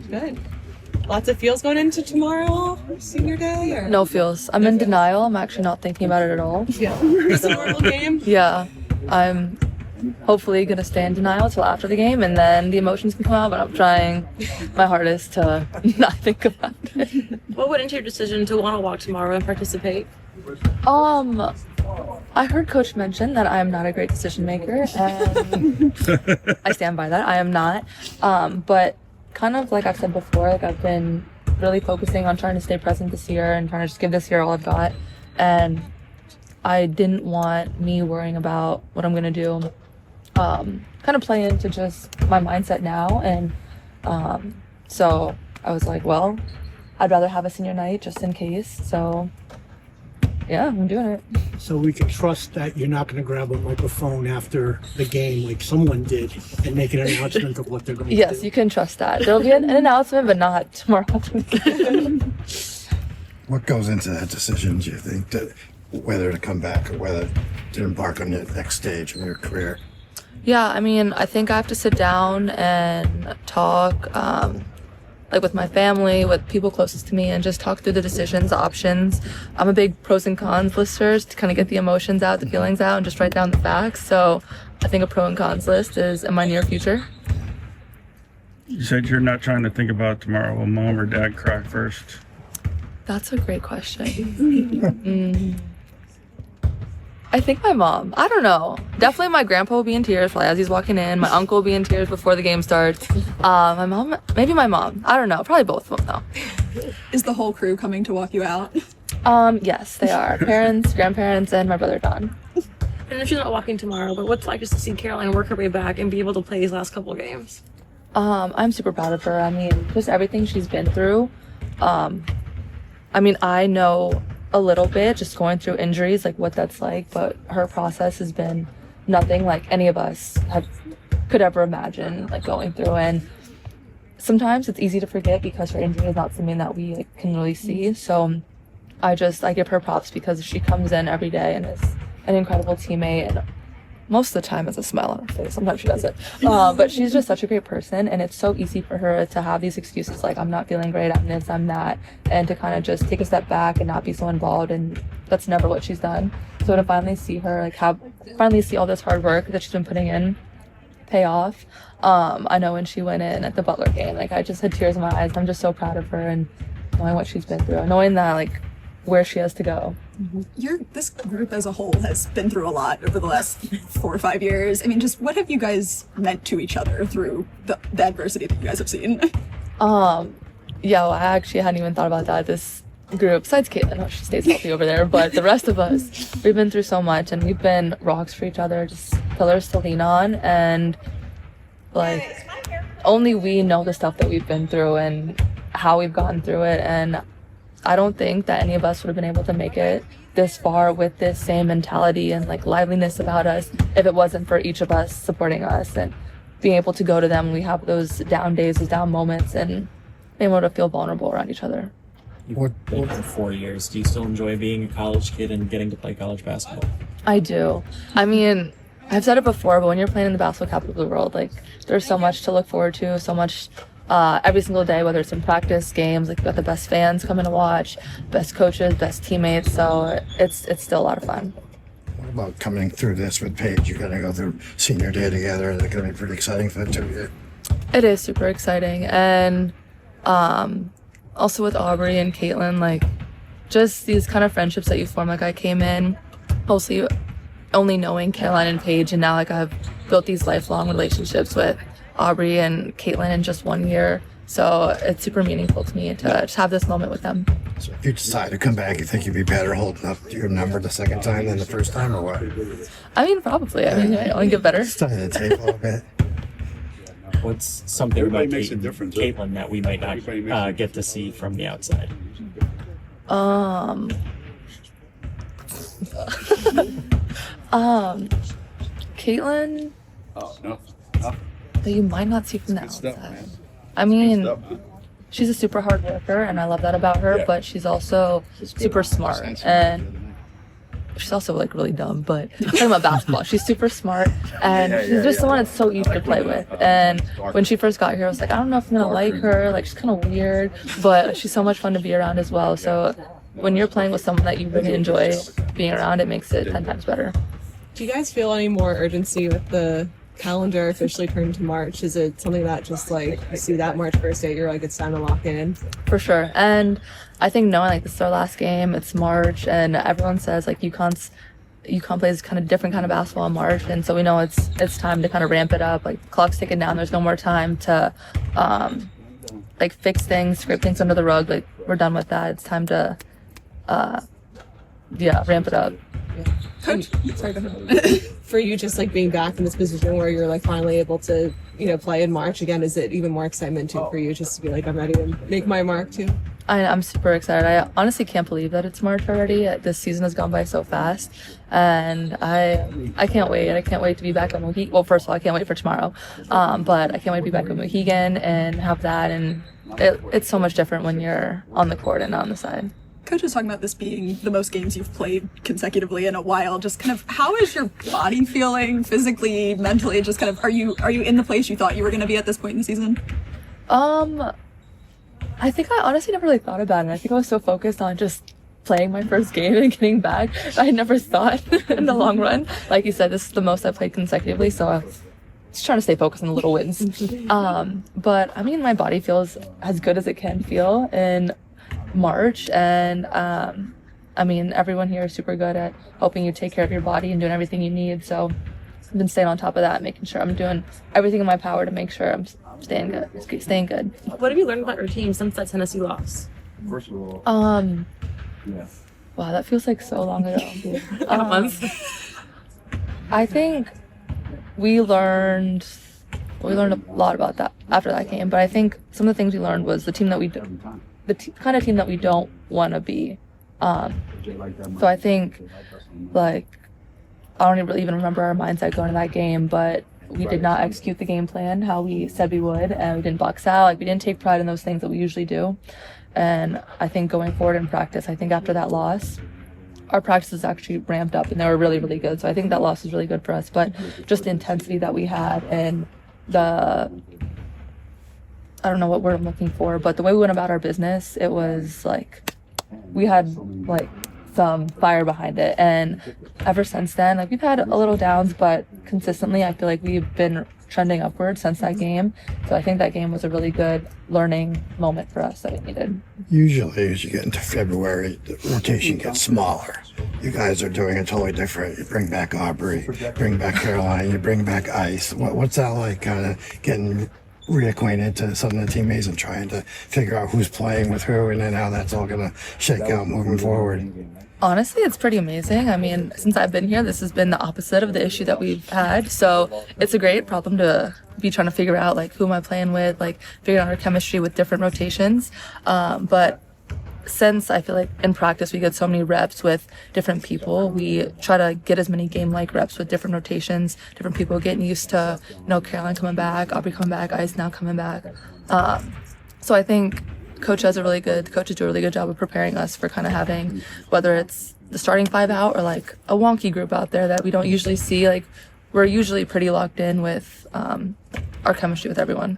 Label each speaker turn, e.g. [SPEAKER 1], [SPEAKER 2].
[SPEAKER 1] Good. Lots of feels going into tomorrow, senior day? Or?
[SPEAKER 2] No feels. I'm in denial. I'm actually not thinking about it at all.
[SPEAKER 1] Yeah. It's a normal game?
[SPEAKER 2] Yeah. I'm hopefully going to stay in denial until after the game, and then the emotions can come out, but I'm trying my hardest to not think about it.
[SPEAKER 3] What went into your decision to want to walk tomorrow and participate?
[SPEAKER 2] I heard Coach mention that I am not a great decision maker, and I stand by that. I am not. But kind of like I've said before, like I've been really focusing on trying to stay present this year and trying to just give this year all I've got. And I didn't want me worrying about what I'm going to do kind of play into just my mindset now. And so I was like, well, I'd rather have a senior night just in case. So yeah, I'm doing it.
[SPEAKER 4] So we can trust that you're not going to grab a microphone after the game like someone did and make an announcement of what they're going to do.
[SPEAKER 2] Yes, you can trust that. There'll be an announcement, but not tomorrow.
[SPEAKER 5] What goes into that decision, do you think, whether to come back or whether to embark on the next stage of your career?
[SPEAKER 2] Yeah, I mean, I think I have to sit down and talk, like with my family, with people closest to me, and just talk through the decisions, the options. I'm a big pros and cons lister to kind of get the emotions out, the feelings out, and just write down the facts. So I think a pro and cons list is in my near future.
[SPEAKER 6] You said you're not trying to think about tomorrow. Will mom or dad cry first?
[SPEAKER 2] That's a great question. I think my mom. I don't know. Definitely my grandpa will be in tears probably as he's walking in. My uncle will be in tears before the game starts. My mom, maybe my mom. I don't know. Probably both of them though.
[SPEAKER 1] Is the whole crew coming to walk you out?
[SPEAKER 2] Yes, they are. Parents, grandparents, and my brother Don.
[SPEAKER 3] And if she's not walking tomorrow, but what's it like just to see Caroline work her way back and be able to play these last couple of games?
[SPEAKER 2] I'm super proud of her. I mean, just everything she's been through. I mean, I know a little bit just going through injuries, like what that's like, but her process has been nothing like any of us could ever imagine like going through. And sometimes it's easy to forget because her injury is not something that we like, can really see. So I give her props because she comes in every day and is an incredible teammate, and most of the time has a smile on her face. Sometimes she doesn't. But she's just such a great person, and it's so easy for her to have these excuses like, I'm not feeling great, I'm this, I'm that, and to kind of just take a step back and not be so involved, and that's never what she's done. So to finally see her, like, finally see all this hard work that she's been putting in pay off. I know when she went in at the Butler game, like, I just had tears in my eyes. I'm just so proud of her, and knowing what she's been through, knowing that, like, where she has to go.
[SPEAKER 1] This group as a whole has been through a lot over the last 4 or 5 years. I mean, just what have you guys meant to each other through the adversity that you guys have seen?
[SPEAKER 2] Yeah, well, I actually hadn't even thought about that. This group, besides Caitlin, she stays healthy over there, but the rest of us, we've been through so much, and we've been rocks for each other, just pillars to lean on, and like only we know the stuff that we've been through and how we've gotten through it. And I don't think that any of us would have been able to make it this far with this same mentality and like liveliness about us if it wasn't for each of us supporting us and being able to go to them when we have those down days, those down moments, and being able to feel vulnerable around each other.
[SPEAKER 7] You've been for 4 years. Do you still enjoy being a college kid and getting to play college basketball?
[SPEAKER 2] I do. I mean, I've said it before, but when you're playing in the basketball capital of the world, like, there's so much to look forward to, so much every single day, whether it's in practice, games, like, you've got the best fans coming to watch, best coaches, best teammates, so it's still a lot of fun.
[SPEAKER 5] What about coming through this with Paige? You're going to go through senior day together. Is it going to be pretty exciting for the two of you?
[SPEAKER 2] It is super exciting. And also with Aubrey and Caitlin, like, just these kind of friendships that you form. Like, I came in mostly only knowing Caroline and Paige, and now, like, I've built these lifelong relationships with Aubrey and Caitlin in just 1 year. So it's super meaningful to me to just have this moment with them.
[SPEAKER 5] So if you decide to come back, you think you'd be better holding up your number the second time than the first time, or what?
[SPEAKER 2] I mean, probably. I mean, I only get better.
[SPEAKER 5] Study the tape a little bit.
[SPEAKER 7] What's something about Caitlin that we might not get to see from the outside?
[SPEAKER 2] Caitlin,
[SPEAKER 6] Oh, no.
[SPEAKER 2] that you might not see from the outside. I mean, she's a super hard worker, and I love that about her, but she's also super smart. And she's also like really dumb, but talking about basketball, she's super smart, and she's just someone that's so easy to play with. And when she first got here, I was like, I don't know if I'm gonna like her. Like, she's kind of weird, but she's so much fun to be around as well. So when you're playing with someone that you really enjoy being around, it makes it 10 times better.
[SPEAKER 8] Do you guys feel any more urgency with the calendar officially turned to March? Is it something that just like you see that March 1st date, you're like, it's time to lock in?
[SPEAKER 2] For sure. And I think knowing like this is our last game, it's March, and everyone says like UConn plays kind of different kind of basketball in March, and so we know it's time to kind of ramp it up. Like, the clock's ticking down. There's no more time to like fix things, scrape things under the rug. Like, we're done with that. It's time to ramp it up.
[SPEAKER 8] Coach, sorry, go ahead. For you, just like being back in this position where you're like finally able to, play in March again, is it even more excitement too for you just to be like, I'm ready to make my mark too?
[SPEAKER 2] I'm super excited. I honestly can't believe that it's March already. This season has gone by so fast, and I can't wait. I can't wait to be back on Mohegan. Well, first of all, I can't wait for tomorrow, but I can't wait to be back on Mohegan and have that. And it's so much different when you're on the court and not on the side.
[SPEAKER 1] Coach was talking about this being the most games you've played consecutively in a while. Just kind of, how is your body feeling physically, mentally? Just kind of, are you in the place you thought you were going to be at this point in the season?
[SPEAKER 2] I think I honestly never really thought about it. I think I was so focused on just playing my first game and getting back. I never thought in the long run. Like you said, this is the most I've played consecutively, so I was just trying to stay focused on the little wins. But I mean, my body feels as good as it can feel in March, and I mean, everyone here is super good at helping you take care of your body and doing everything you need. So I've been staying on top of that, making sure I'm doing everything in my power to make sure I'm staying good.
[SPEAKER 3] What have you learned about your team since that Tennessee loss?
[SPEAKER 2] Wow, that feels like so long ago.
[SPEAKER 3] A month.
[SPEAKER 2] I think we learned a lot about that after that game, but I think some of the things we learned was the team that we kind of team that we don't want to be. So I think, like, I don't really even remember our mindset going to that game, but we did not execute the game plan how we said we would, and we didn't box out. Like, we didn't take pride in those things that we usually do. And I think going forward in practice, I think after that loss, our practices actually ramped up and they were really, really good. So I think that loss was really good for us. But just the intensity that we had and I don't know what word I'm looking for, but the way we went about our business, it was like we had like some fire behind it. And ever since then, like, we've had a little downs, but consistently I feel like we've been trending upward since that game. So I think that game was a really good learning moment for us that we needed.
[SPEAKER 5] Usually as you get into February, the rotation gets smaller. You guys are doing it totally different. You bring back Aubrey, bring back Caroline, you bring back Ice. What's that like, kind of getting reacquainted to some of the teammates and trying to figure out who's playing with who and then how that's all going to shake out moving forward?
[SPEAKER 2] Honestly, it's pretty amazing. I mean, since I've been here, this has been the opposite of the issue that we've had. So it's a great problem to be trying to figure out, like, who am I playing with, like, figuring out our chemistry with different rotations. But since I feel like in practice we get so many reps with different people, we try to get as many game-like reps with different rotations, different people getting used to, Caroline coming back, Aubrey coming back, Ice now coming back. So I think coaches do a really good job of preparing us for kind of having, whether it's the starting five out or like a wonky group out there that we don't usually see. Like, we're usually pretty locked in with our chemistry with everyone.